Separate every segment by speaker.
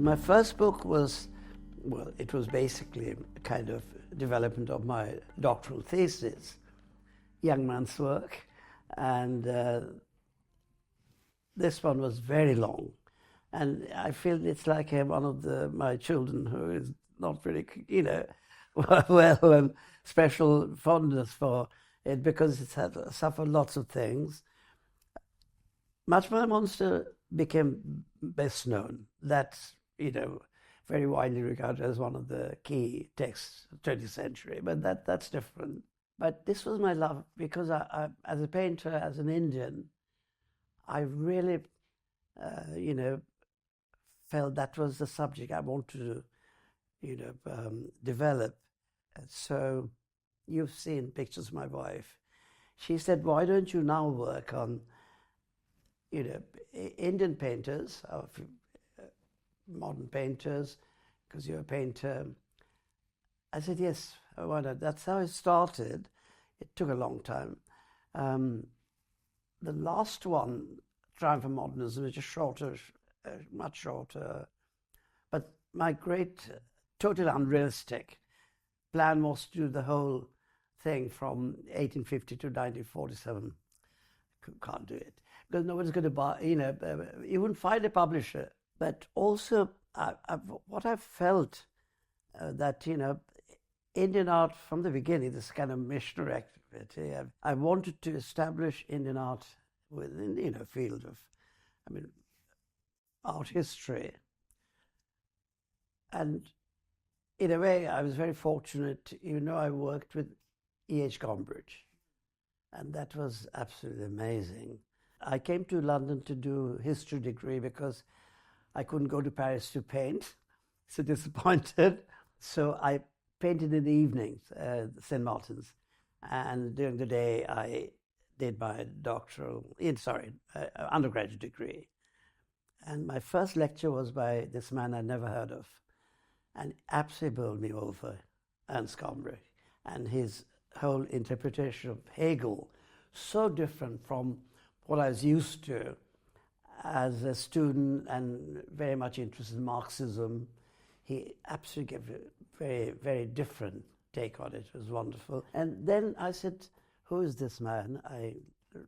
Speaker 1: My first book was, well, it was basically a kind of development of my doctoral thesis, young man's work, and this one was very long. And I feel it's like one of my children who is not very, well, and special fondness for it because it's suffered lots of things. Much My Monster became best known. That's, very widely regarded as one of the key texts of the 20th century, but that's different. But this was my love because I as a painter, as an Indian, I really, felt that was the subject I wanted to, develop. And so you've seen pictures of my wife. She said, why don't you now work on, Indian painters, modern painters, because you're a painter. I said, yes, why not? That's how it started. It took a long time. The last one, Triumph of Modernism, is just shorter, much shorter. But my great, totally unrealistic plan was to do the whole thing from 1850 to 1947. Can't do it because nobody's going to buy, you wouldn't find a publisher. But also, what I felt that, Indian art from the beginning, this kind of missionary activity, I wanted to establish Indian art within, field of, art history. And in a way, I was very fortunate, I worked with E.H. Gombrich, and that was absolutely amazing. I came to London to do history degree because I couldn't go to Paris to paint, so disappointed. So I painted in the evenings, St. Martin's, and during the day I did my undergraduate degree. And my first lecture was by this man I'd never heard of, and absolutely bowled me over, Ernst Gombrich, and his whole interpretation of Hegel, so different from what I was used to as a student and very much interested in Marxism. He absolutely gave a very, very different take on it. It was wonderful. And then I said, who is this man? I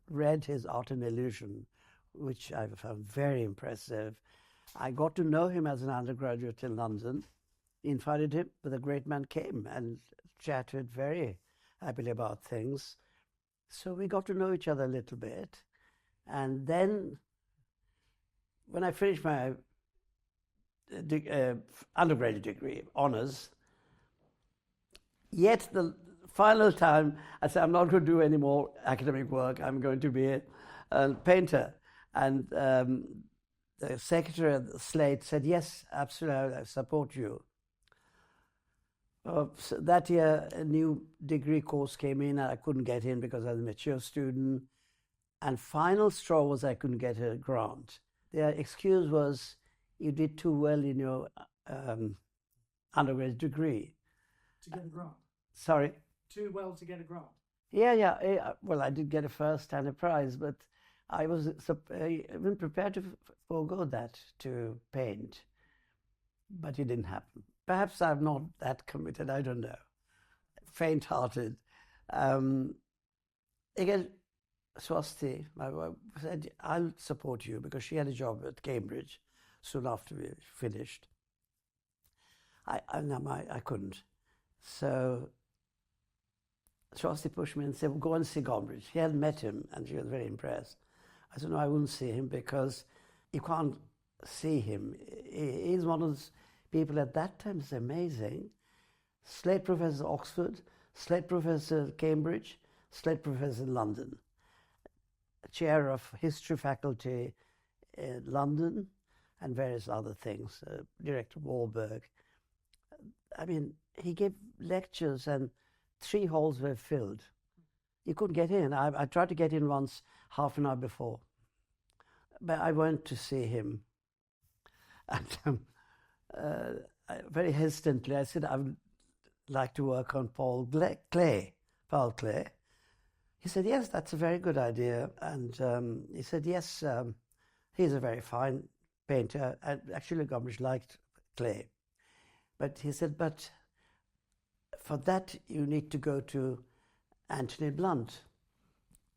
Speaker 1: read his Art and Illusion, which I found very impressive. I got to know him as an undergraduate in London, invited him, but the great man came and chatted very happily about things. So we got to know each other a little bit. And then when I finished my undergraduate degree, honours, yet the final time I said, I'm not going to do any more academic work, I'm going to be a painter. And the secretary at the Slate said, yes, absolutely, I support you. So that year, a new degree course came in, and I couldn't get in because I was a mature student. And final straw was I couldn't get a grant. Their excuse was, you did too well in your undergraduate degree.
Speaker 2: To get a grant?
Speaker 1: Sorry?
Speaker 2: Too well to get a grant?
Speaker 1: Yeah. Well, I did get a first and a prize, but I was even prepared to forego that to paint. But it didn't happen. Perhaps I'm not that committed, I don't know. Faint-hearted. Again, Swasti, my wife, said, I'll support you, because she had a job at Cambridge soon after we finished. I couldn't. So Swasti pushed me and said, well, go and see Gombrich. She hadn't met him, and she was very impressed. I said, no, I wouldn't see him because you can't see him. He's one of those people at that time, is amazing. Slate professor at Oxford, Slate professor at Cambridge, Slate professor in London. Chair of history faculty in London and various other things, Director Warburg. I mean, he gave lectures and 3 halls were filled. You couldn't get in. I tried to get in once half an hour before. But I went to see him. And very hesitantly, I said, I would like to work on Paul Klee. He said, yes, that's a very good idea. And he said, yes, he's a very fine painter. And actually, Gombrich liked Klee. But he said, but for that, you need to go to Anthony Blount.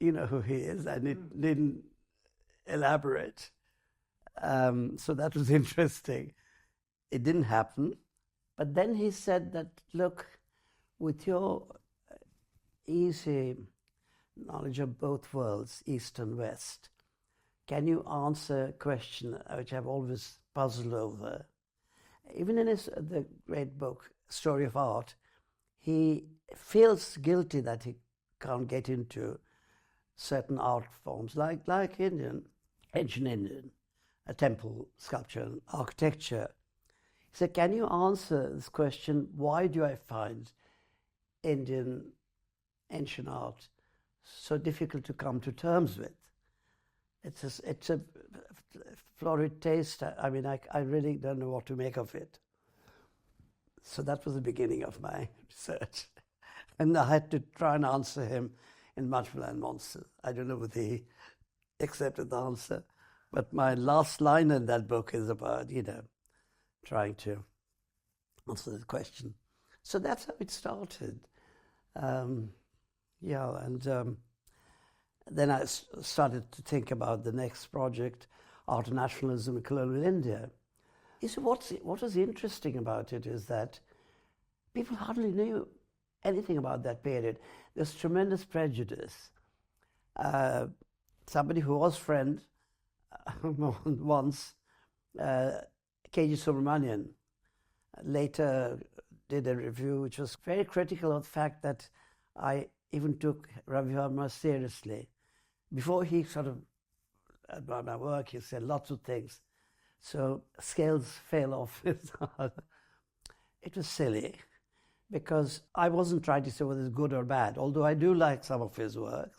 Speaker 1: You know who he is, and it didn't elaborate. So that was interesting. It didn't happen. But then he said that, look, with your easy knowledge of both worlds, East and West, can you answer a question which I've always puzzled over? Even in the great book, Story of Art, he feels guilty that he can't get into certain art forms, like ancient Indian, a temple sculpture and architecture. He said, can you answer this question, why do I find Indian ancient art so difficult to come to terms with? It's a florid taste. I mean, I really don't know what to make of it. So that was the beginning of my research. And I had to try and answer him in Multiple and Monsters. I don't know whether he accepted the answer, but my last line in that book is about, trying to answer the question. So that's how it started. Then I started to think about the next project, Art and Nationalism in Colonial India. You see, what was interesting about it is that people hardly knew anything about that period. There's tremendous prejudice. Somebody who was friend once, K.G. Subramanian, later did a review which was very critical of the fact that I even took Ravi Verma seriously. Before he sort of, about my work, he said lots of things. So scales fell off his heart. It was silly because I wasn't trying to say whether it's good or bad, although I do like some of his work.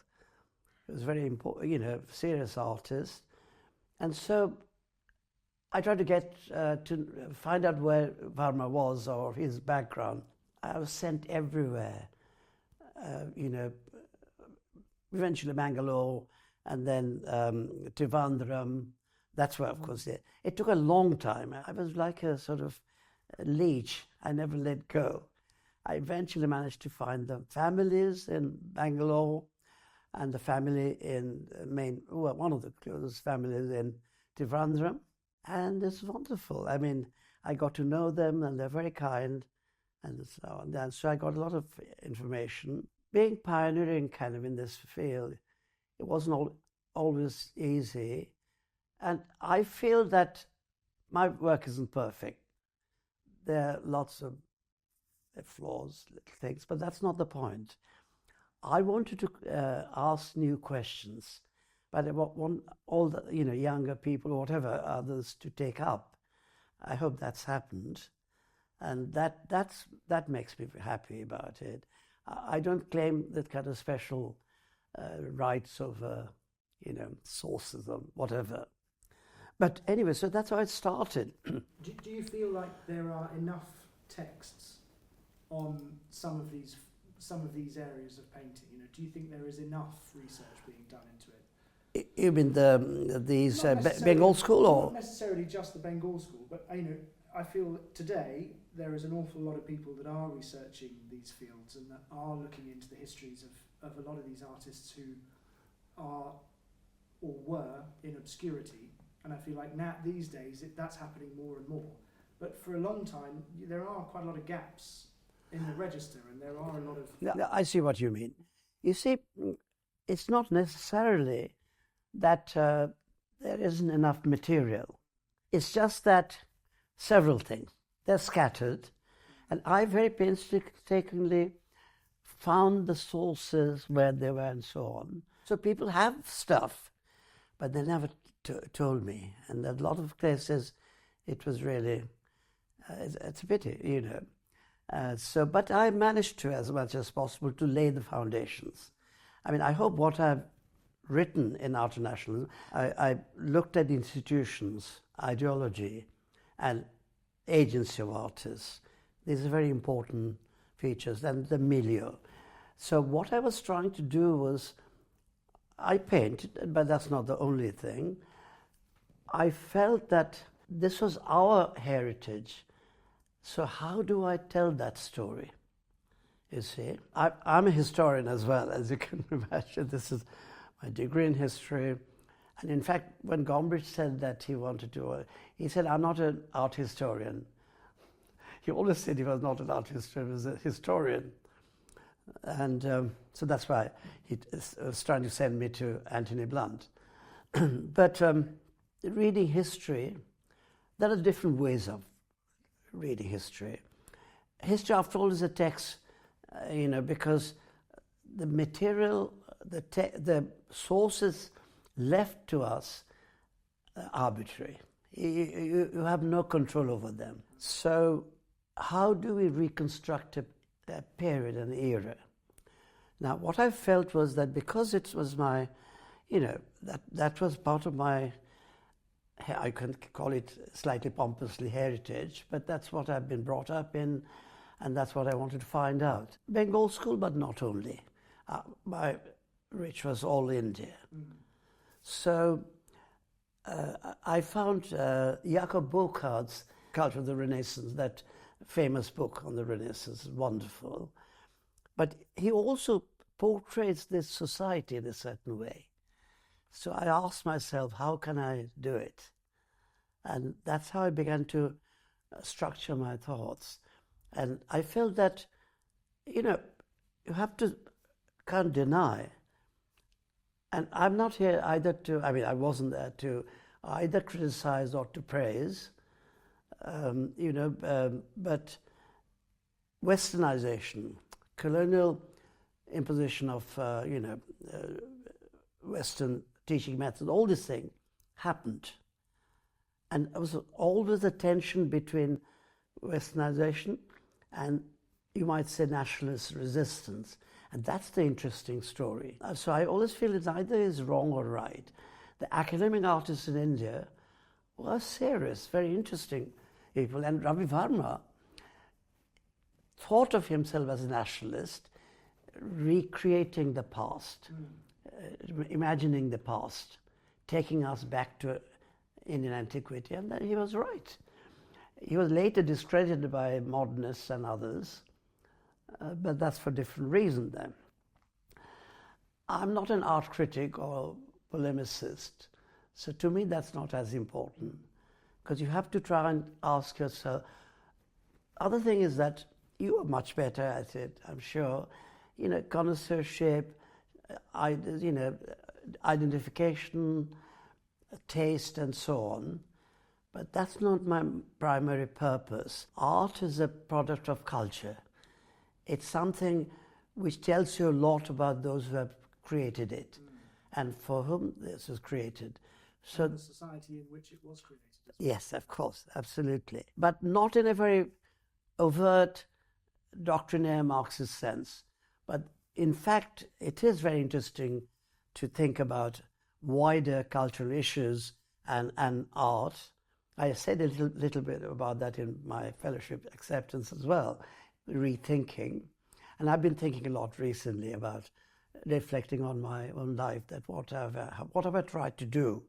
Speaker 1: He was very important, serious artist. And so I tried to get to find out where Verma was or his background. I was sent everywhere, eventually Bangalore, and then Trivandrum. That's where, of course, it took a long time. I was like a sort of leech. I never let go. I eventually managed to find the families in Bangalore and the family in one of the closest families in Trivandrum. And it's wonderful. I mean, I got to know them and they're very kind and so on. And so I got a lot of information. Being pioneering kind of in this field, it wasn't always easy. And I feel that my work isn't perfect. There are lots of flaws, little things, but that's not the point. I wanted to ask new questions, but I want all the younger people or whatever others to take up. I hope that's happened, and that makes me happy about it. I don't claim that kind of special rights over sources or whatever. But anyway, so that's how it started.
Speaker 2: Do you feel like there are enough texts on some of these areas of painting? Do you think there is enough research being done into it?
Speaker 1: You mean these Bengal School, or
Speaker 2: not necessarily just the Bengal School, but I feel that today there is an awful lot of people that are researching these fields and that are looking into the histories of a lot of these artists who are or were in obscurity. And I feel like now, these days, that's happening more and more. But for a long time, there are quite a lot of gaps in the register, and there are a lot of...
Speaker 1: Yeah, I see what you mean. You see, it's not necessarily that there isn't enough material. It's just that several things, they're scattered, and I very painstakingly found the sources where they were and so on. So people have stuff, but they never told me, and a lot of places it was really it's a pity, but I managed to, as much as possible, to lay the foundations. I mean, I hope what I've written in Art and Nationalism, I looked at institutions, ideology, and agency of artists. These are very important features and the milieu. So what I was trying to do was, I painted, but that's not the only thing. I felt that this was our heritage. So how do I tell that story? You see, I'm a historian as well, as you can imagine. This is my degree in history. And in fact, when Gombrich said that he wanted to, he said, I'm not an art historian. He always said he was not an art historian, he was a historian. And so that's why he was trying to send me to Anthony Blunt. But reading history, there are different ways of reading history. History, after all, is a text, because the material, the sources left to us are arbitrary. You have no control over them. So how do we reconstruct a period, an era? Now, what I felt was that because it was my, that was part of my, I can call it slightly pompously heritage, but that's what I've been brought up in, and that's what I wanted to find out. Bengal School, but not only. My reach was all India. So I found Jacob Burckhardt's Culture of the Renaissance, that famous book on the Renaissance, wonderful. But he also portrays this society in a certain way. So I asked myself, how can I do it? And that's how I began to structure my thoughts. And I felt that, you can't deny. And I'm not here either to, I wasn't there to either criticize or to praise, but westernization, colonial imposition of, Western teaching methods, all these things happened. And there was always a tension between westernization and, you might say, nationalist resistance. And that's the interesting story. So I always feel it either is wrong or right. The academic artists in India were serious, very interesting people. And Ravi Verma thought of himself as a nationalist, recreating the past, imagining the past, taking us back to Indian antiquity. And then he was right. He was later discredited by modernists and others. But that's for different reasons then. I'm not an art critic or polemicist, so to me that's not as important, because you have to try and ask yourself. Other thing is that you are much better at it, I'm sure. Connoisseurship, identification, taste, and so on. But that's not my primary purpose. Art is a product of culture. It's something which tells you a lot about those who have created it and for whom this was created. So
Speaker 2: and the society in which it was created.
Speaker 1: Yes, of course, absolutely. But not in a very overt doctrinaire Marxist sense. But in fact, it is very interesting to think about wider cultural issues and art. I said a little bit about that in my fellowship acceptance as well. Rethinking. And I've been thinking a lot recently about reflecting on my own life, that what have I tried to do?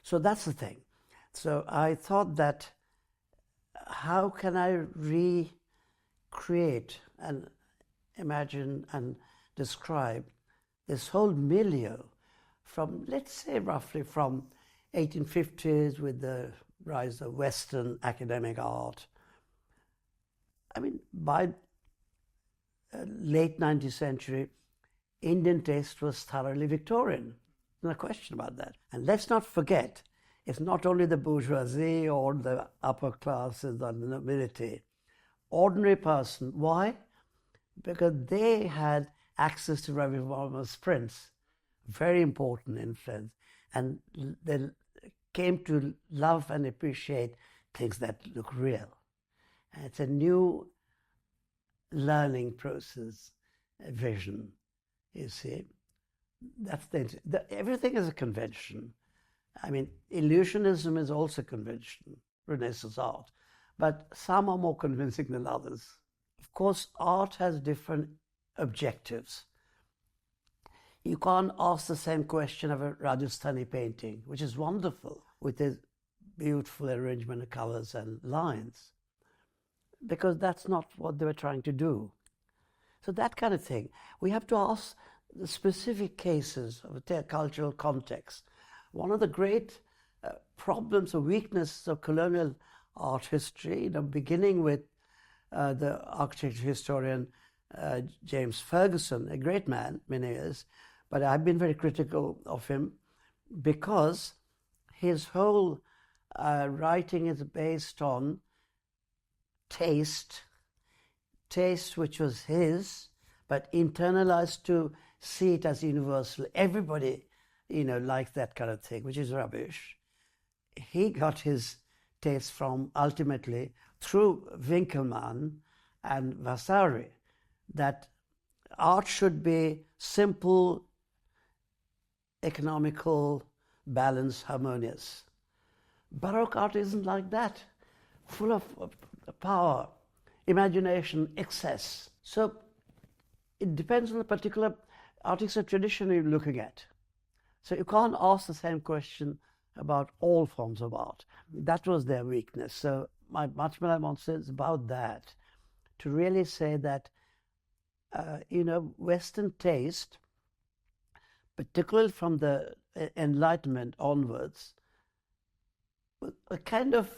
Speaker 1: So that's the thing. So I thought that how can I recreate and imagine and describe this whole milieu from, let's say, roughly from 1850s with the rise of Western academic art. By late 19th century, Indian taste was thoroughly Victorian. No question about that. And let's not forget, it's not only the bourgeoisie or the upper classes or the nobility. Ordinary person. Why? Because they had access to Ravi Verma's prints. Very important influence. And they came to love and appreciate things that look real. And it's a new learning process, a vision, you see. That's everything is a convention. Illusionism is also convention, Renaissance art. But some are more convincing than others, of Of course, art has different objectives. You can't ask the same question of a Rajasthani painting, which is wonderful, with its beautiful arrangement of colors and lines, because that's not what they were trying to do. So that kind of thing. We have to ask the specific cases of a cultural context. One of the great problems or weaknesses of colonial art history, beginning with the architecture historian James Ferguson, a great man, many years, but I've been very critical of him because his whole writing is based on taste which was his, but internalized to see it as universal. Everybody, liked that kind of thing, which is rubbish. He got his taste from, ultimately, through Winkelmann and Vasari, that art should be simple, economical, balanced, harmonious. Baroque art isn't like that, full of power, imagination, excess. So it depends on the particular artistic tradition you're looking at. So you can't ask the same question about all forms of art. That was their weakness. So much more I want to say is about that, to really say that, Western taste, particularly from the Enlightenment onwards, kind of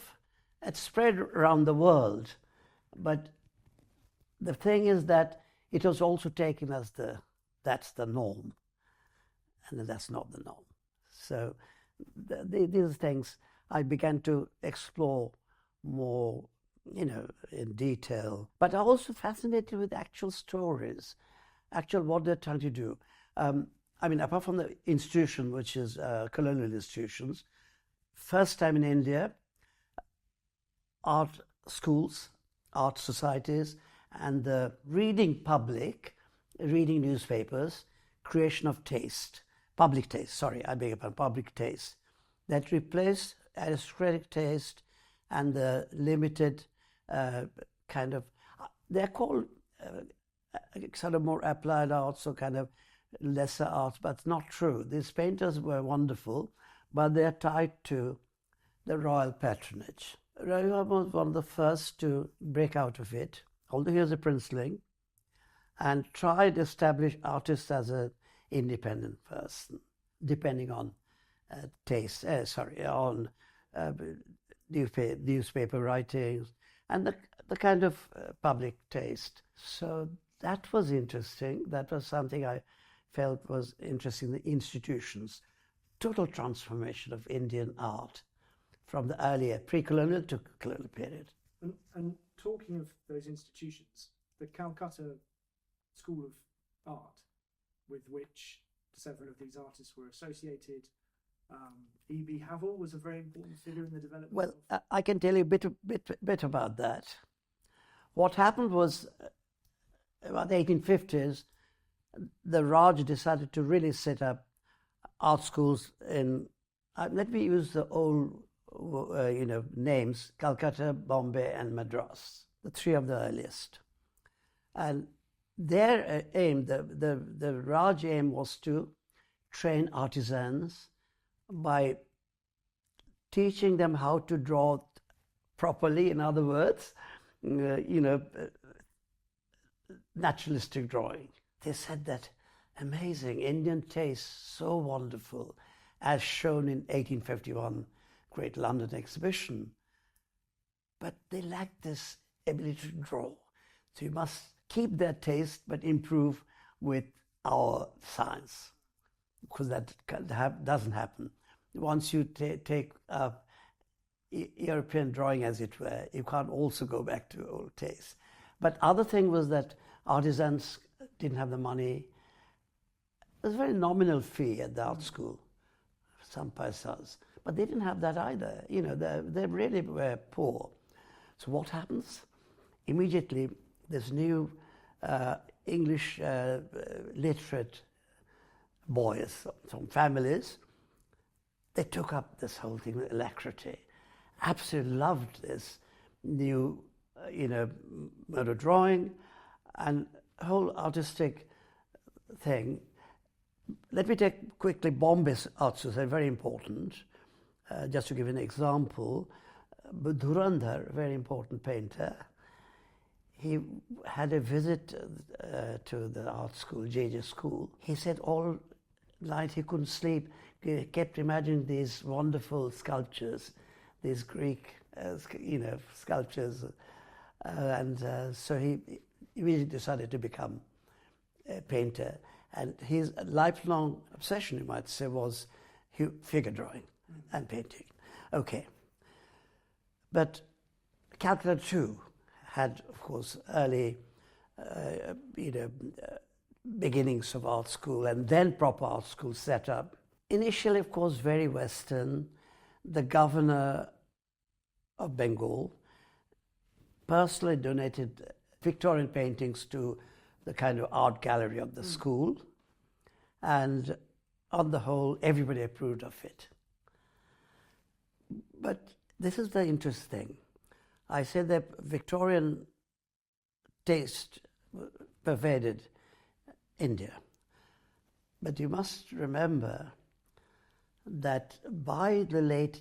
Speaker 1: had spread around the world. But the thing is that it was also taken as that's the norm, and that's not the norm. So these things I began to explore more, in detail. But I'm also fascinated with actual stories, what they're trying to do. Apart from the institution, which is colonial institutions, first time in India, art schools, art societies, and the reading public, reading newspapers, creation of taste, public taste, public taste, that replaced aristocratic taste and the limited kind of, they're called sort of more applied arts or kind of lesser arts, but it's not true. These painters were wonderful, but they're tied to the royal patronage. Ravi was one of the first to break out of it, although he was a princeling, and tried to establish artists as an independent person, depending on newspaper writings and the kind of public taste. So that was interesting. That was something I felt was interesting, the institutions. Total transformation of Indian art from the earlier pre-colonial to colonial period.
Speaker 2: And talking of those institutions, the Calcutta School of Art, with which several of these artists were associated, E.B. Havell was a very important figure in the development.
Speaker 1: Well, I can tell you a bit about that. What happened was, about the 1850s, the Raj decided to really set up art schools in, let me use the old names, Calcutta, Bombay and Madras, the three of the earliest. And their aim, the Raj aim, was to train artisans by teaching them how to draw properly, in other words, naturalistic drawing. They said that amazing Indian taste, so wonderful, as shown in 1851 Great London Exhibition. But they lacked this ability to draw. So you must keep their taste but improve with our science, because that doesn't happen. Once you take European drawing, as it were, you can't also go back to old taste. But other thing was that artisans didn't have the money. There's a very nominal fee at the art school, some paisas, but they didn't have that either. They really were poor. So what happens? Immediately, this new English literate boys from families, they took up this whole thing with alacrity. Absolutely loved this new, mode of drawing, And whole artistic thing. Let me take quickly Bombay's art society, very important. Just to give an example, Dhurandhar, a very important painter, he had a visit to the art school, JJ school. He said all night he couldn't sleep. He kept imagining these wonderful sculptures, these Greek, sculptures. So he immediately decided to become a painter. And his lifelong obsession, you might say, was figure drawing and painting. Okay. But Calcutta too had, of course, early, beginnings of art school and then proper art school set up. Initially, of course, very Western. The governor of Bengal personally donated Victorian paintings to the kind of art gallery of the school. And on the whole, everybody approved of it. But this is the interesting. I said that Victorian taste pervaded India. But you must remember that by the late,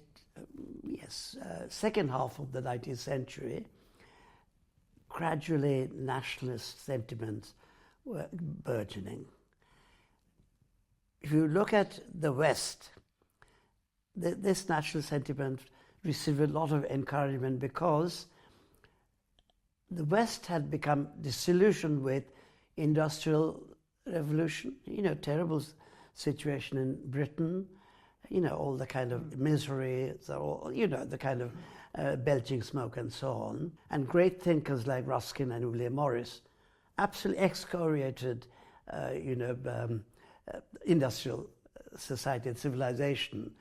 Speaker 1: second half of the 19th century, gradually nationalist sentiments were burgeoning. If you look at the West, this national sentiment received a lot of encouragement because the West had become disillusioned with industrial revolution, terrible situation in Britain, all the kind of misery, the kind of belching smoke and so on. And great thinkers like Ruskin and William Morris absolutely excoriated, industrial society and civilization.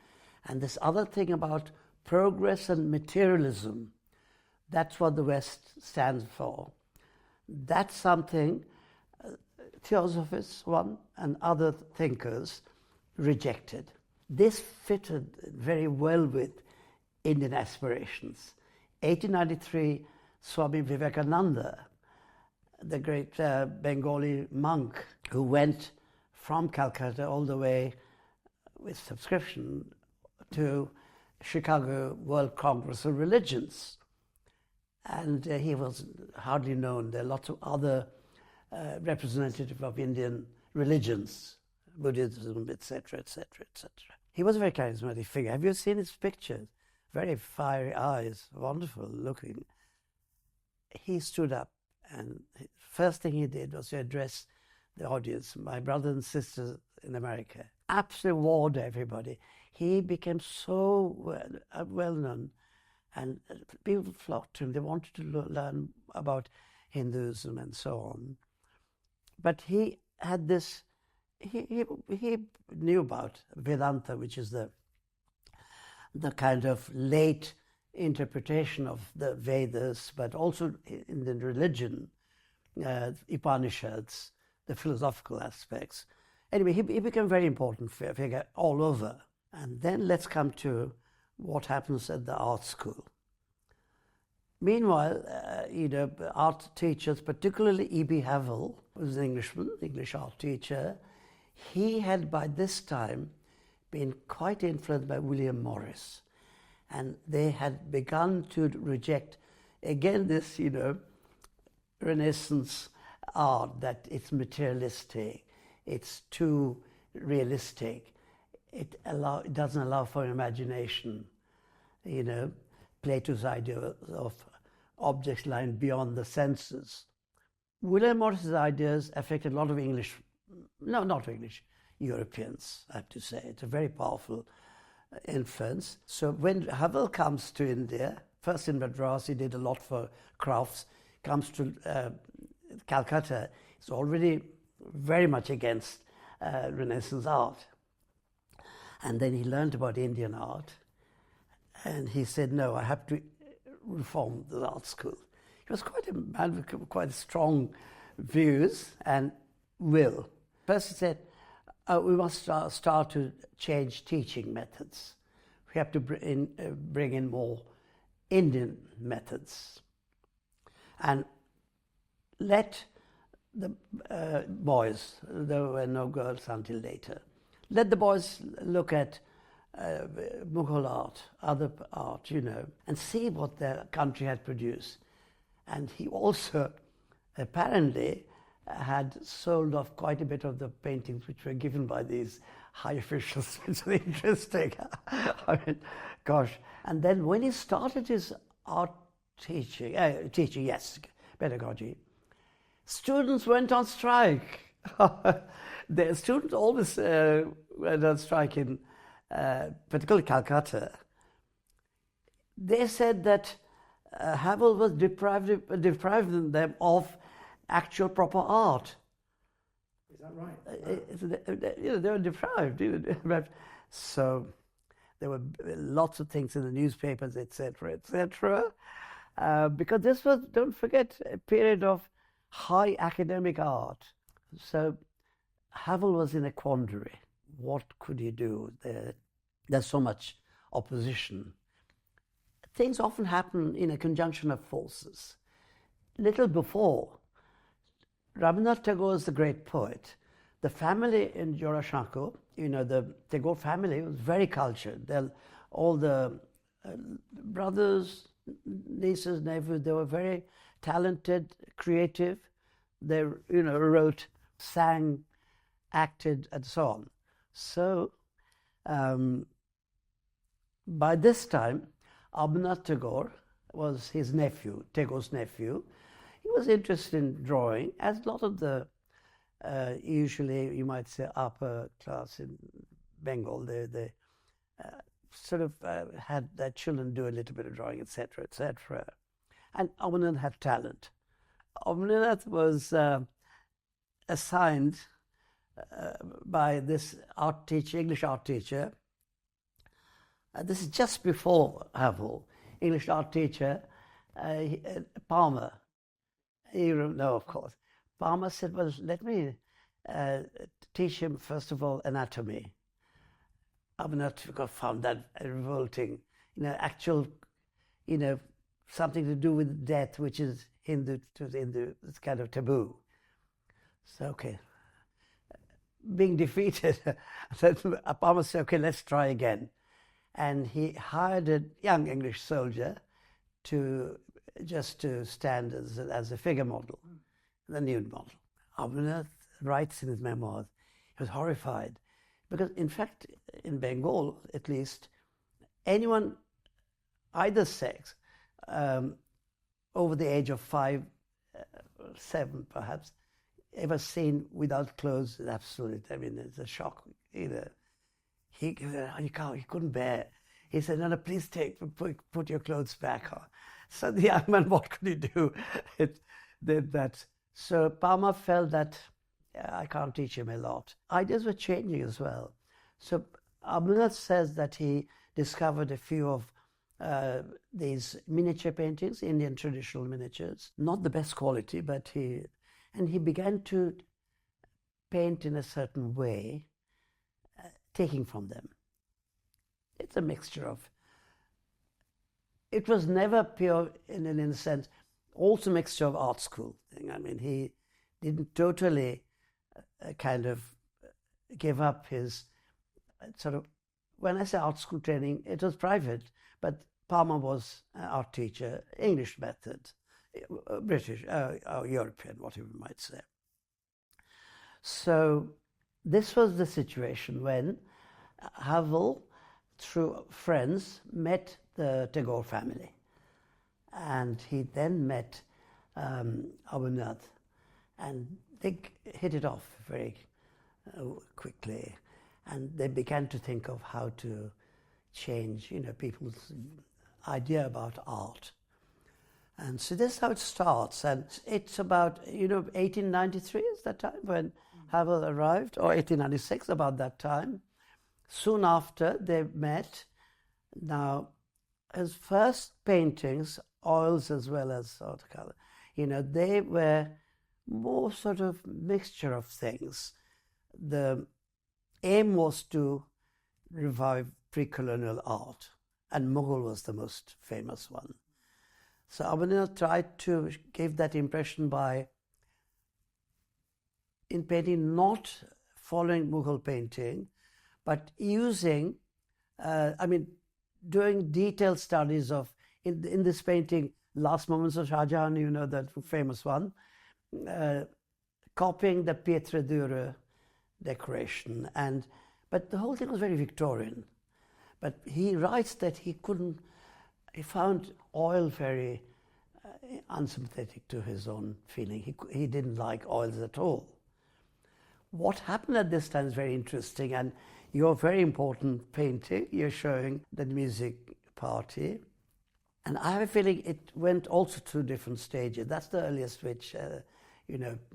Speaker 1: And this other thing about progress and materialism, that's what the West stands for. That's something theosophists, one, and other thinkers rejected. This fitted very well with Indian aspirations. 1893, Swami Vivekananda, the great Bengali monk who went from Calcutta all the way with subscription to Chicago World Congress of Religions. And he was hardly known. There are lots of other representatives of Indian religions, Buddhism, etc., etc., etc. He was a very charismatic figure. Have you seen his pictures? Very fiery eyes, wonderful looking. He stood up, and the first thing he did was to address the audience, my brothers and sisters in America. Absolutely wowed everybody. He became so well known, and people flocked to him. They wanted to learn about Hinduism and so on. But he had this, he knew about Vedanta, which is the kind of late interpretation of the Vedas, but also in the religion, Upanishads, the philosophical aspects. Anyway, he became a very important figure all over. And then let's come to what happens at the art school. Meanwhile, art teachers, particularly E.B. Havell, who was an Englishman, English art teacher, he had by this time been quite influenced by William Morris. And they had begun to reject, again, this, Renaissance art, that it's materialistic, it's too realistic, it doesn't allow for imagination. Plato's idea of objects lying beyond the senses. William Morris's ideas affected a lot of Europeans, I have to say. It's a very powerful influence. So when Havell comes to India, first in Madras, he did a lot for crafts, comes to Calcutta, he's already very much against Renaissance art. And then he learned about Indian art, and he said, no, I have to reform the art school. He was quite a man with quite strong views and will. First he said, we must start to change teaching methods. We have to bring in more Indian methods. And let the boys, there were no girls until later, let the boys look at Mughal art, other art, and see what their country had produced. And he also apparently had sold off quite a bit of the paintings which were given by these high officials. It's really interesting. I mean, gosh. And then when he started his art teaching, pedagogy, students went on strike. The students always went on strike in particularly Calcutta. They said that Havel was depriving them of actual proper art.
Speaker 2: Is that right?
Speaker 1: They were deprived. So there were lots of things in the newspapers, etc., etc. Because this was, don't forget, a period of high academic art. So Havel was in a quandary. What could he do? There's so much opposition. Things often happen in a conjunction of forces. Little before, Rabindranath Tagore is the great poet. The family in Jorashanko, the Tagore family was very cultured. All the brothers, nieces, nephews, they were very talented, creative. They, wrote, sang, acted, and so on. So, by this time, Abanindranath Tagore was his nephew, Tagore's nephew. He was interested in drawing, as a lot of the, usually you might say upper class in Bengal, they sort of had their children do a little bit of drawing, etc., etc. And Abanindranath had talent. Abanindranath was assigned by this art teacher, English art teacher. This is just before Havel. English art teacher, Palmer. You don't know, of course. Palmer said, well, let me teach him, first of all, anatomy. Abanindranath found that revolting. Actual, something to do with death, which is Hindu, it's kind of taboo. So, okay. Being defeated, Palmer said, okay, let's try again. And he hired a young English soldier to stand as a figure model, the nude model. Abanindranath writes in his memoirs, he was horrified because, in fact, in Bengal, at least, anyone, either sex, over the age of 5, 7 perhaps, ever seen without clothes is absolute. I mean, it's a shock. He couldn't bear. He said, no, please put your clothes back on. So the young man, what could he do? Did that. So Palmer felt that I can't teach him a lot. Ideas were changing as well. So Abanindranath says that he discovered a few of these miniature paintings, Indian traditional miniatures, not the best quality, but he began to paint in a certain way, taking from them. It's a mixture of, it was never pure in a sense, also a mixture of art school thing. I mean, he didn't totally kind of give up his sort of, when I say art school training, it was private, but Palmer was an art teacher, English method, British, European, whatever you might say. So this was the situation when Havel, through friends, met the Tagore family. And he then met Abanindranath, and they hit it off very quickly. And they began to think of how to change, people's idea about art. And so this is how it starts. And it's about, 1893 is that time when Havel arrived, or 1896, about that time. Soon after, they met. Now, his first paintings, oils as well as watercolor, they were more sort of mixture of things. The aim was to revive pre-colonial art, and Mughal was the most famous one. So Abanindranath tried to give that impression by in painting, not following Mughal painting, but using, doing detailed studies of, in this painting, Last Moments of Shah Jahan, you know, that famous one, copying the pietre dure decoration. But the whole thing was very Victorian. But he writes that he found oil very unsympathetic to his own feeling. He didn't like oils at all. What happened at this time is very interesting, and your very important painting, you're showing the music party. And I have a feeling it went also through different stages. That's the earliest which,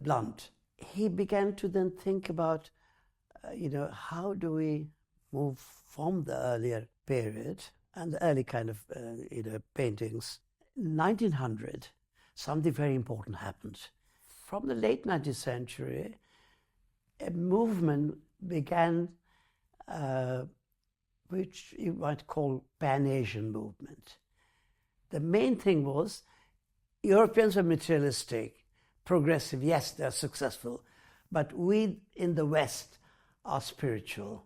Speaker 1: Blount. He began to then think about, how do we move from the earlier period and the early kind of, paintings. 1900, something very important happened. From the late 19th century, a movement began which you might call Pan-Asian movement. The main thing was Europeans were materialistic, progressive, yes, they're successful, but we in the West are spiritual,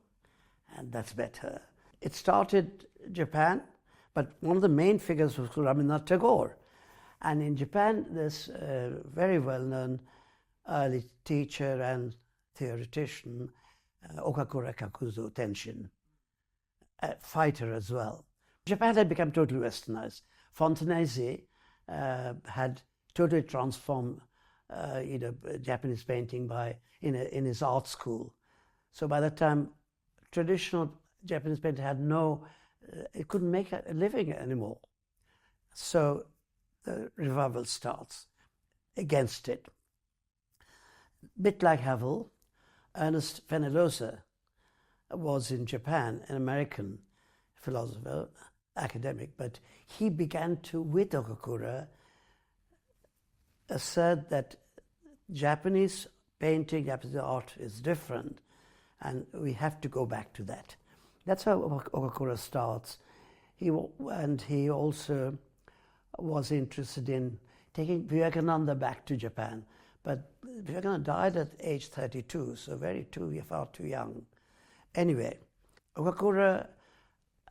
Speaker 1: and that's better. It started Japan, but one of the main figures was Rabindranath Tagore. And in Japan, this very well-known early teacher and theoretician, Okakura Kakuzo Tenshin, a fighter as well. Japan had become totally westernized. Fontanesi had totally transformed Japanese painting in his art school. So by that time, traditional Japanese painting had it couldn't make a living anymore. So the revival starts against it. A bit like Havel, Ernest Fenollosa was in Japan, an American philosopher, academic, but he began to, with Okakura, assert that Japanese painting, Japanese art is different, and we have to go back to that. That's how Okakura starts. He also was interested in taking Vivekananda back to Japan, but Vivekananda died at age 32, so far too young. Anyway, Okakura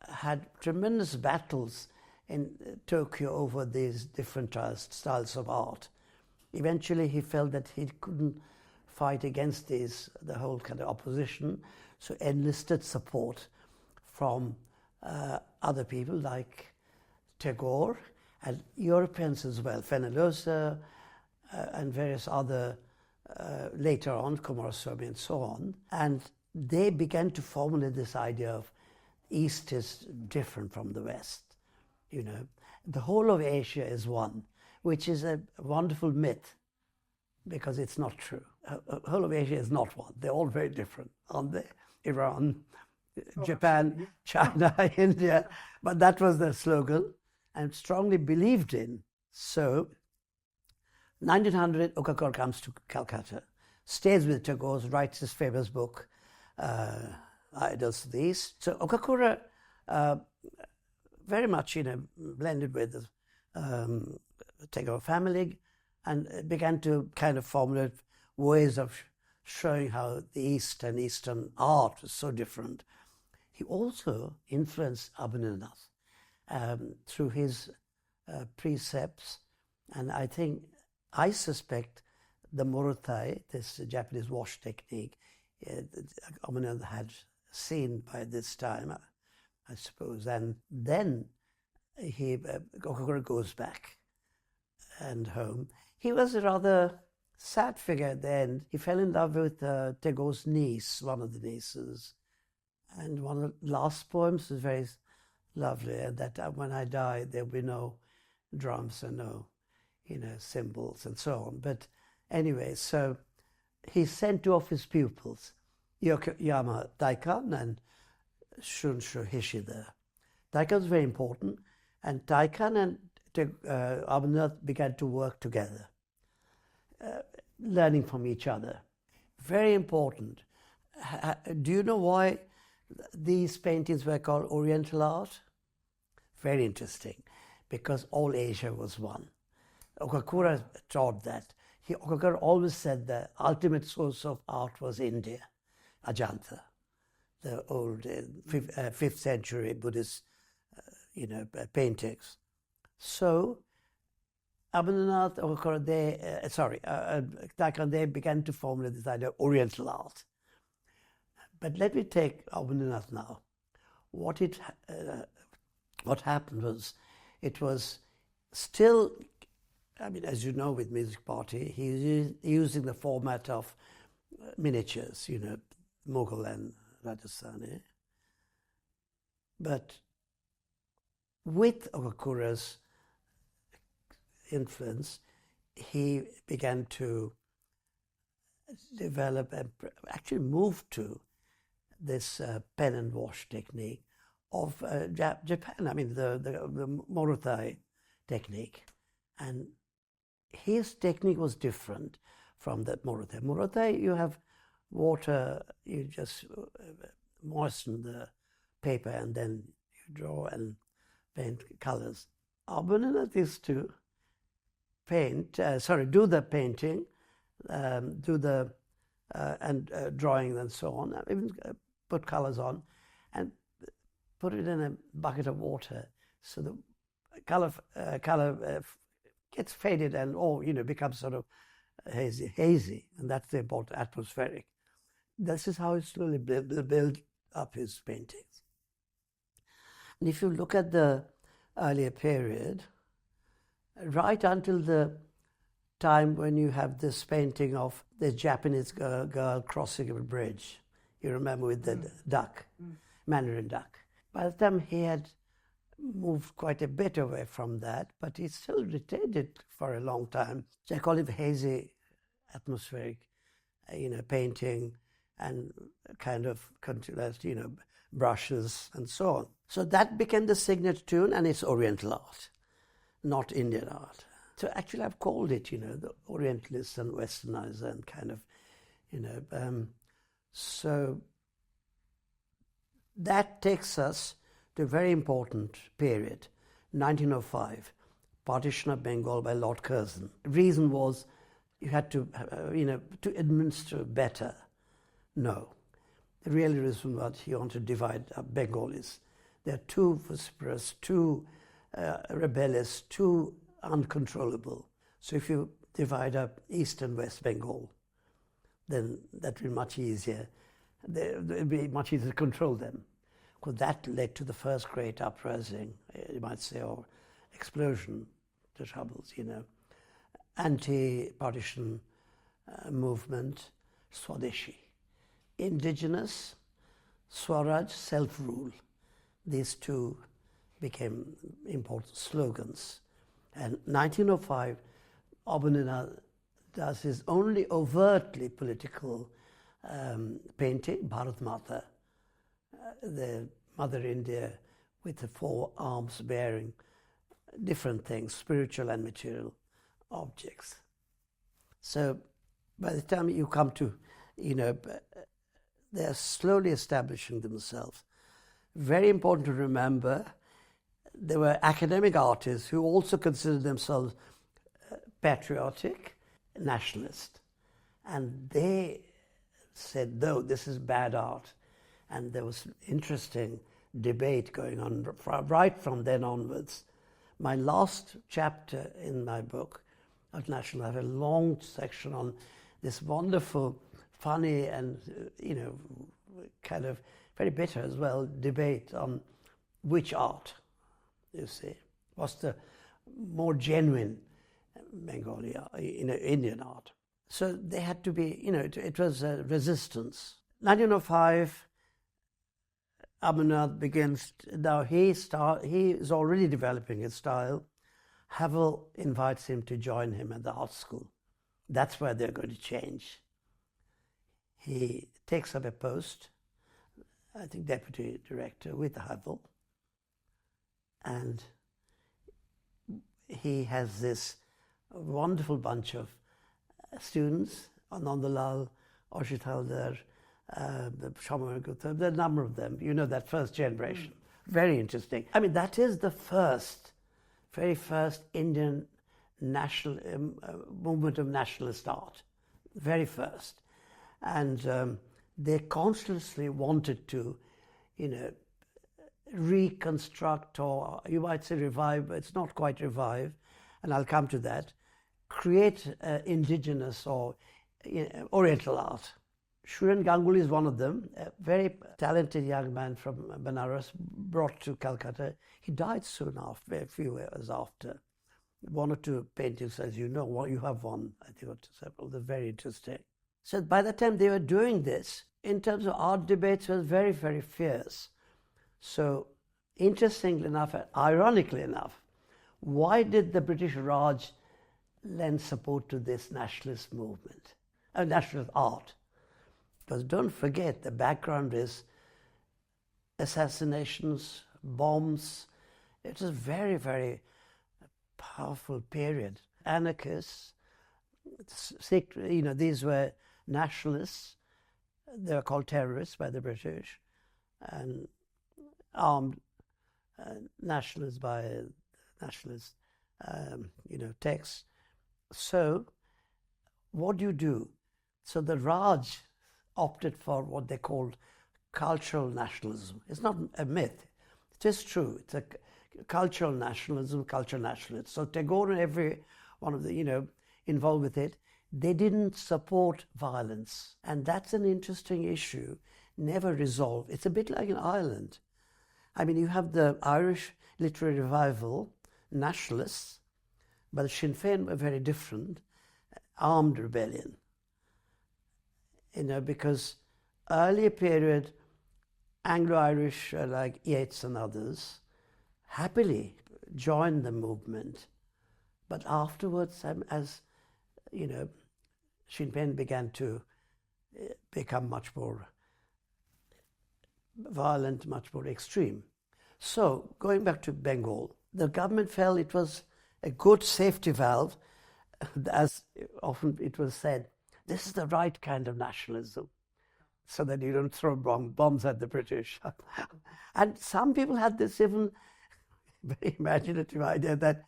Speaker 1: had tremendous battles in Tokyo over these different styles of art. Eventually he felt that he couldn't fight against the whole kind of opposition, so enlisted support from other people like Tagore and Europeans as well, Fenollosa and various other, later on, Kumaraswamy and so on. And they began to formulate this idea of East is different from the West. The whole of Asia is one, which is a wonderful myth because it's not true. The whole of Asia is not one. They're all very different, aren't they? Iran, Japan, China, India. But that was their slogan and strongly believed in. So, 1900, Okakura comes to Calcutta, stays with Tagore, writes his famous book, Idols of the East. So Okakura very much, blended with the Tagore family and began to kind of formulate ways of showing how the East and Eastern art was so different. He also influenced Abanindranath through his precepts, and I suspect the Murutai, this Japanese wash technique, Abanindranath had seen by this time, I suppose, and then Okakura goes back and home. He was a rather sad figure at the end. He fell in love with Tagore's niece, one of the nieces, and one of the last poems is very lovely, and that when I die there will be no drums and no cymbals and so on. But anyway, so he sent two of his pupils, Yokoyama Taikan and Shunshu Hishida. Taikan was very important, and Taikan and Abanindranath began to work together, learning from each other. Very important. Do you know why these paintings were called Oriental art? Very interesting, because all Asia was one. Okakura taught that. Tagore always said the ultimate source of art was India, Ajanta, the old 5th century Buddhist, paintings. So Abanindranath Tagore, they began to formulate this idea of Oriental art. But let me take Abanindranath now. What happened was, it was still, as you know, with Music Party, he's using the format of miniatures, Mughal and Rajasthani. But with Tagore's influence, he began to develop and actually move to this pen and wash technique of Japan. The Morotai technique. And his technique was different from that Morotai. Morotai, you have water, you just moisten the paper and then you draw and paint colors. Abanindranath used to do the painting, and drawing and so on, even put colors on and put it in a bucket of water so the color gets faded and becomes sort of hazy, and that's the important atmospheric. This is how he slowly built up his paintings. And if you look at the earlier period, right until the time when you have this painting of the Japanese girl crossing a bridge, you remember, with the duck, Mandarin duck. By the time he had moved quite a bit away from that, but he still retained it for a long time. So I call it hazy, atmospheric, painting and kind of continuous, brushes and so on. So that became the signature tune, and it's Oriental art, not Indian art. So actually I've called it, the Orientalist and Westernizer and kind of, so that takes us to a very important period, 1905, partition of Bengal by Lord Curzon. The reason was you had to, to administer better. No. The real reason was he wanted to divide up Bengalis. They're too vociferous, too rebellious, too uncontrollable. So if you divide up East and West Bengal, then that will be much easier. It will be much easier to control them. Because that led to the first great uprising, you might say, or explosion, the troubles, Anti-partition movement, Swadeshi. Indigenous, Swaraj, self-rule. These two became important slogans. And 1905, Abanindranath does his only overtly political painting, Bharat Mata, the Mother India with the 4 arms bearing different things, spiritual and material objects. So by the time you come to, they're slowly establishing themselves. Very important to remember, there were academic artists who also considered themselves patriotic, nationalist. And they said, no, this is bad art. And there was interesting debate going on right from then onwards. My last chapter in my book, Art National, I have a long section on this wonderful, funny and, kind of very bitter as well, debate on which art, you see, was the more genuine Bengali, Indian art. So they had to be, it was a resistance. 1905, Abanindranath begins, now he is already developing his style. Havel invites him to join him at the art school. That's where they're going to change. He takes up a post, I think deputy director with Havel, and he has this wonderful bunch of students, Anandalal, Ashit Haldar, Shamar Gupta, there are a number of them, that first generation. Very interesting. That is the very first Indian movement of nationalist art, very first. And they consciously wanted to, reconstruct, or you might say revive, but it's not quite revive, and I'll come to that, create indigenous or Oriental art. Shuren Ganguly is one of them, a very talented young man from Benares, brought to Calcutta. He died soon after, a few years after. One or two paintings, as you know, you have one, I think, or several, they're very interesting. So by the time they were doing this, in terms of art debates, was very, very fierce. So interestingly enough, ironically enough, why did the British Raj lend support to this nationalist movement, nationalist art? Because don't forget, the background is assassinations, bombs. It was a very, very powerful period. Anarchists, these were nationalists. They were called terrorists by the British, and armed nationalists by nationalist, texts. So, what do you do? So the Raj opted for what they called cultural nationalism. It's not a myth. It is true. It's a cultural nationalism, cultural nationalists. So Tagore and every one of the, involved with it, they didn't support violence. And that's an interesting issue, never resolved. It's a bit like in Ireland. I mean, you have the Irish literary revival, nationalists, but the Sinn Féin were very different, armed rebellion. Because earlier period, Anglo-Irish like Yeats and others happily joined the movement. But afterwards, as Sinn Féin began to become much more violent, much more extreme. So, going back to Bengal, the government felt it was a good safety valve, as often it was said, this is the right kind of nationalism, so that you don't throw bombs at the British. And some people had this even very imaginative idea that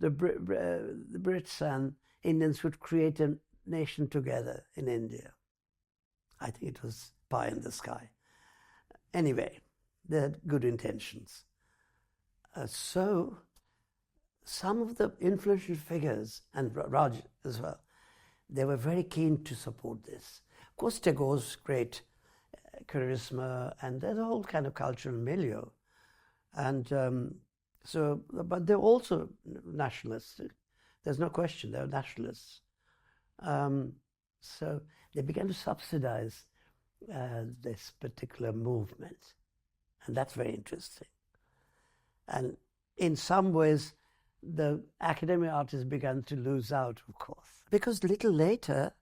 Speaker 1: the Brits and Indians would create a nation together in India. I think it was pie in the sky. Anyway, they had good intentions. So some of the influential figures, and Raj as well, they were very keen to support this. Of course, Tagore's great charisma, and there's a whole kind of cultural milieu. And but they're also nationalists. There's no question, they're nationalists. So they began to subsidize this particular movement. And that's very interesting. And in some ways, the academic artists began to lose out, of course. Because a little later,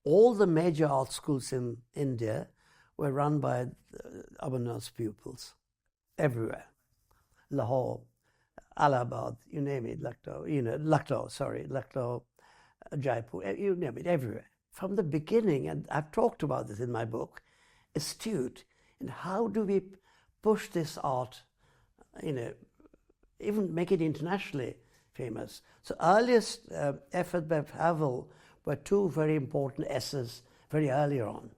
Speaker 1: all the major art schools in India were run by Abanindranath's pupils, everywhere. Lahore, Allahabad, you name it, Lucknow, Jaipur, you name it, everywhere. From the beginning, and I've talked about this in my book, astute in how do we push this art, even make it internationally famous. So earliest effort by Havel were two very important essays very early on,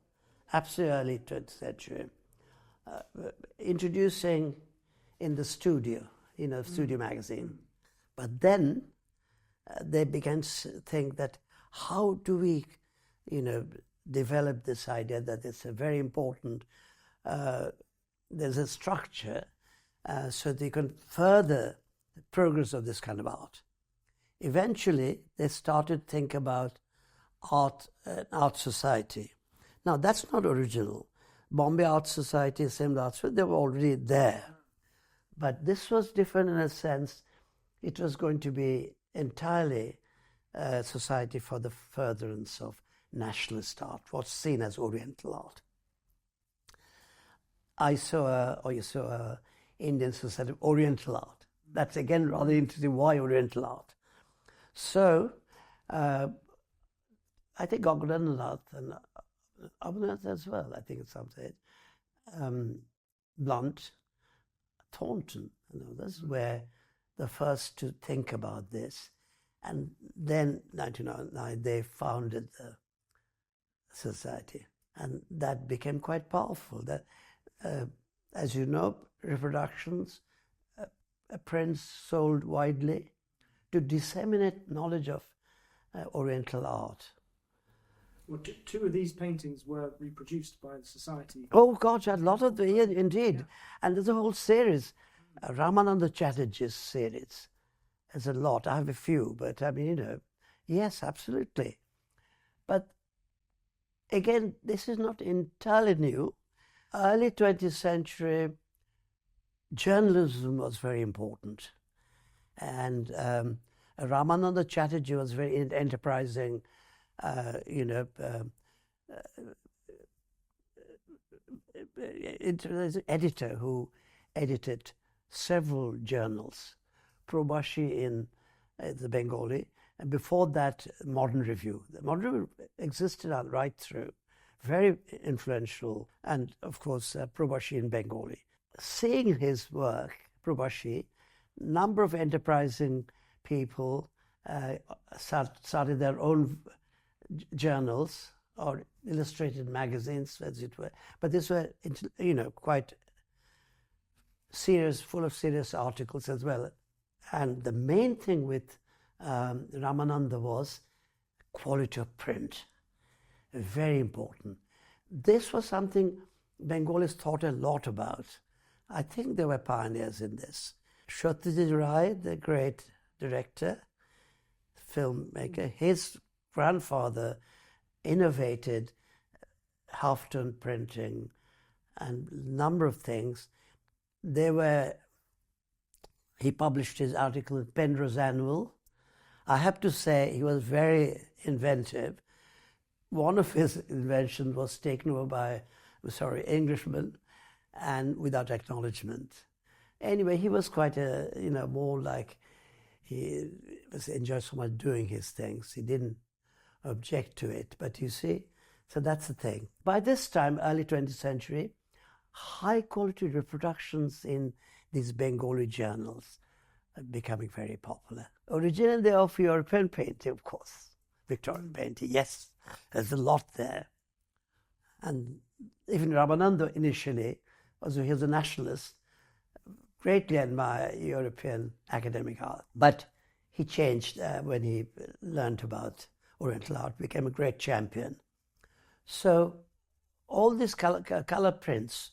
Speaker 1: absolutely early 20th century, introducing in the studio, studio magazine. But then they began to think that how do we, develop this idea that it's a very important, there's a structure so they can further the progress of this kind of art. Eventually, they started to think about art society. Now, that's not original. Bombay Art Society, Simla Art Society, they were already there. But this was different in a sense. It was going to be entirely a society for the furtherance of nationalist art, what's seen as Oriental art. You saw a Indian Society of Oriental Art. That's again rather interesting. Why Oriental art? So, I think Abanindranath and Abanindranath as well, I think at some stage, Blount, Thornton, those were the first to think about this. And then, 1909, they founded the society. And that became quite powerful. That, as you know, reproductions, prints sold widely to disseminate knowledge of Oriental art.
Speaker 2: Well, two of these paintings were reproduced by the society.
Speaker 1: Oh gosh, a lot of them, yeah, indeed. Yeah. And there's a whole series, Ramananda Chatterjee's series. There's a lot. I have a few, but I mean, yes, absolutely. But again, this is not entirely new. Early 20th century, journalism was very important. And Ramananda Chatterjee was very enterprising, editor who edited several journals, Probashi in the Bengali, and before that, Modern Review. The Modern Review existed right through, very influential, and of course, Probashi in Bengali. Seeing his work, Probashi, number of enterprising people started their own journals or illustrated magazines, as it were. But these were, quite serious, full of serious articles as well. And the main thing with Ramananda was quality of print, very important. This was something Bengalis thought a lot about. I think they were pioneers in this. Satyajit Ray, the great director, filmmaker, his grandfather innovated half-tone printing and a number of things. He published his article in Penrose Annual. I have to say he was very inventive. One of his inventions was taken over by, Englishmen, and without acknowledgement. Anyway, he was quite more like, he enjoyed so much doing his things. He didn't object to it, but you see, so that's the thing. By this time, early 20th century, high quality reproductions in these Bengali journals are becoming very popular. Originally, they're of European painting, of course, Victorian painting, yes, there's a lot there. And even Ramananda initially, he was a nationalist, greatly admired European academic art. But he changed when he learned about Oriental art, became a great champion. So all these color prints,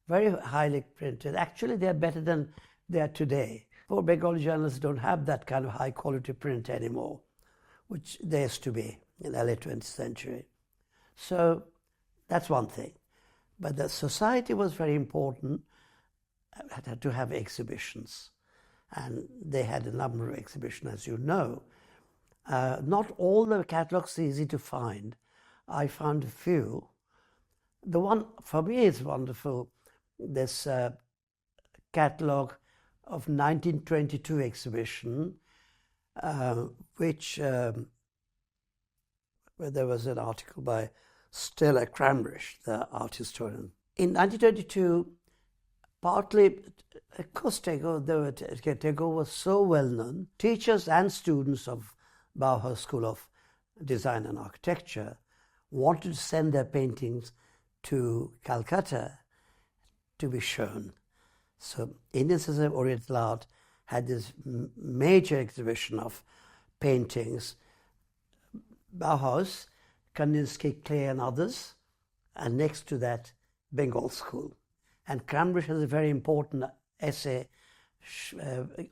Speaker 1: very highly printed, actually they're better than they are today. For Bengali journalists don't have that kind of high quality print anymore, which there used to be in the early 20th century. So that's one thing. But the society was very important, had to have exhibitions. And they had a number of exhibitions, as you know. Not all the catalogues are easy to find. I found a few. The one for me is wonderful, this catalogue of 1922 exhibition, where there was an article by Stella Cranbridge, the art historian. In 1922, partly, of course, Tagore was so well known. Teachers and students of Bauhaus School of Design and Architecture wanted to send their paintings to Calcutta to be shown. So Indian Society of Oriental Art had this major exhibition of paintings, Bauhaus, Kandinsky, Clay and others, and next to that, Bengal School. And Cranbridge has a very important essay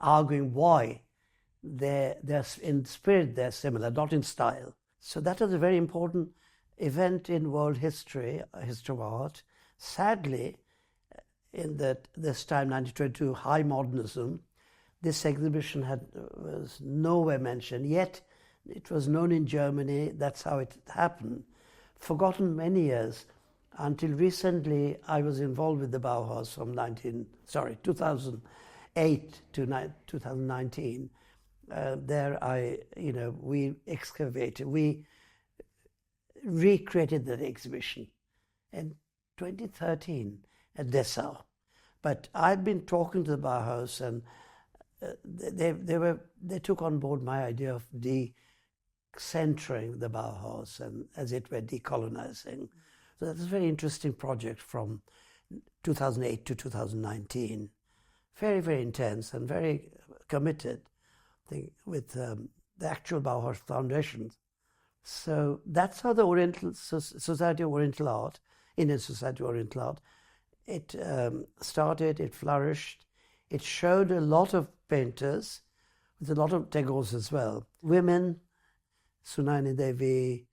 Speaker 1: arguing why they're in spirit they're similar, not in style. So that was a very important event in world history of art. Sadly, in this time, 1922, high modernism, this exhibition was nowhere mentioned, yet it was known in Germany. That's how it happened. Forgotten many years. Until recently, I was involved with the Bauhaus from 2008 to 2019. There we excavated, we recreated that exhibition in 2013 at Dessau. But I've been talking to the Bauhaus and they took on board my idea of centering the Bauhaus and, as it were, decolonizing. So that's a very interesting project from 2008 to 2019. Very, very intense and very committed with the actual Bauhaus foundations. So that's how the Oriental Society of Oriental Art, Indian Society of Oriental Art, it started, it flourished. It showed a lot of painters, with a lot of Tagores as well. Women, Sunayani Devi,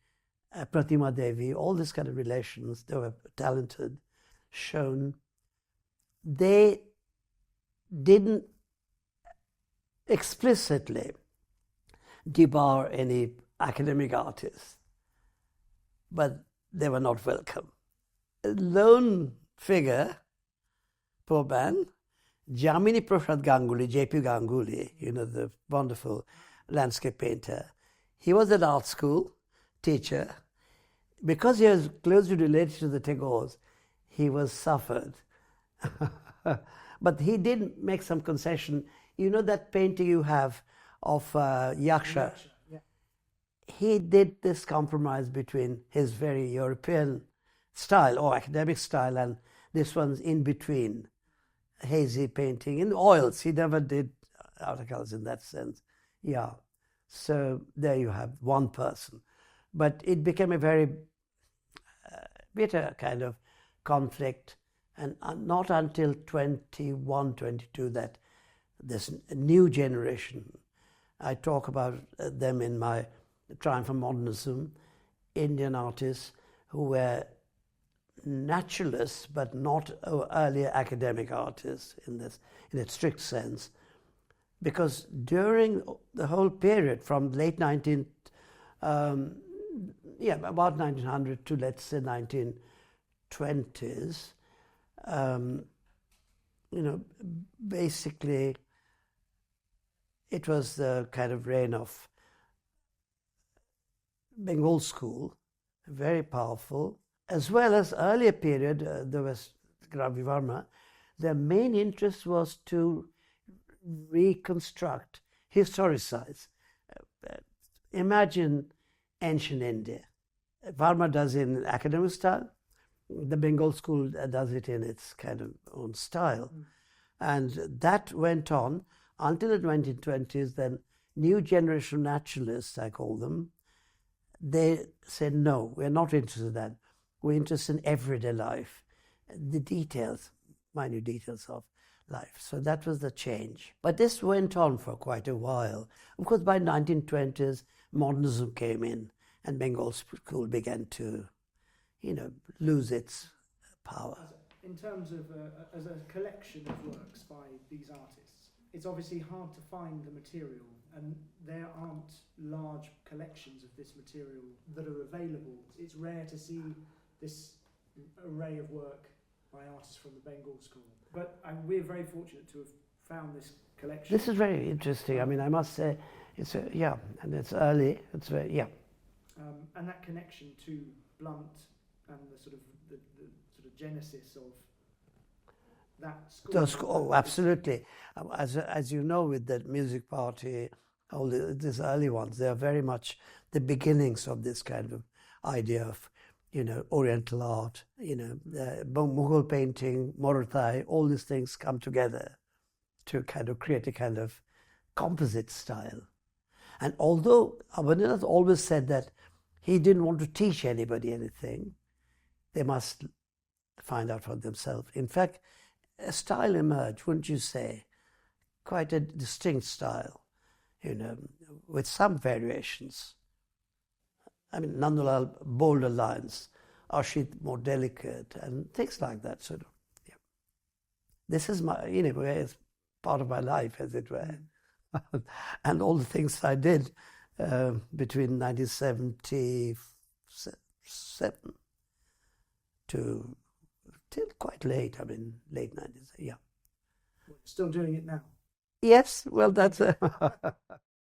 Speaker 1: Pratima Devi, all these kind of relations, they were talented, shown. They didn't explicitly debar any academic artists, but they were not welcome. A lone figure, poor man, Jamini Prasad Ganguly, J.P. Ganguly, the wonderful landscape painter. He was at art school, teacher. Because he was closely related to the Tagores, he was suffered. But he did make some concession. You know that painting you have of Yaksha?
Speaker 2: Yeah.
Speaker 1: He did this compromise between his very European style or academic style and this one's in between. Hazy painting in oils. He never did watercolors in that sense. Yeah. So there you have one person. But it became a very bitter kind of conflict, and not until 21, 22 that this new generation, I talk about them in my Triumph of Modernism, Indian artists who were naturalists but not earlier academic artists in a strict sense, because during the whole period from late about 1900 to, let's say, 1920s, basically it was the kind of reign of Bengal School, very powerful, as well as earlier period, there was Ravi Varma. Their main interest was to reconstruct, historicize. Imagine ancient India. Varma does it in academic style. The Bengal School does it in its kind of own style. And that went on until the 1920s. Then new generation naturalists, I call them, they said, no, we're not interested in that. We're interested in everyday life, the details, minute details of life. So that was the change. But this went on for quite a while. Of course, by 1920s, modernism came in and Bengal School began to, lose its power.
Speaker 2: In terms of as a collection of works by these artists, it's obviously hard to find the material, and there aren't large collections of this material that are available. It's rare to see this array of work by artists from the Bengal School. But we're very fortunate to have found this collection.
Speaker 1: This is very interesting. I mean, I must say, and it's early. It's very,
Speaker 2: and that connection to Blount and the sort of genesis of that school.
Speaker 1: Oh, absolutely. As you know, with the music party, all these early ones, they are very much the beginnings of this kind of idea of, Oriental art, Mughal painting, Marathai, all these things come together to kind of create a kind of composite style. And although Abanindranath always said that he didn't want to teach anybody anything, they must find out for themselves. In fact, a style emerged, wouldn't you say? Quite a distinct style, with some variations. I mean, Nandalal, bolder lines, Ashit, more delicate, and things like that. Sort of, yeah. This is my, it's part of my life, as it were, and all the things I did between 1977 to till quite late. I mean, late 90s. Yeah.
Speaker 2: Still doing it now.
Speaker 1: Yes. Well, that's.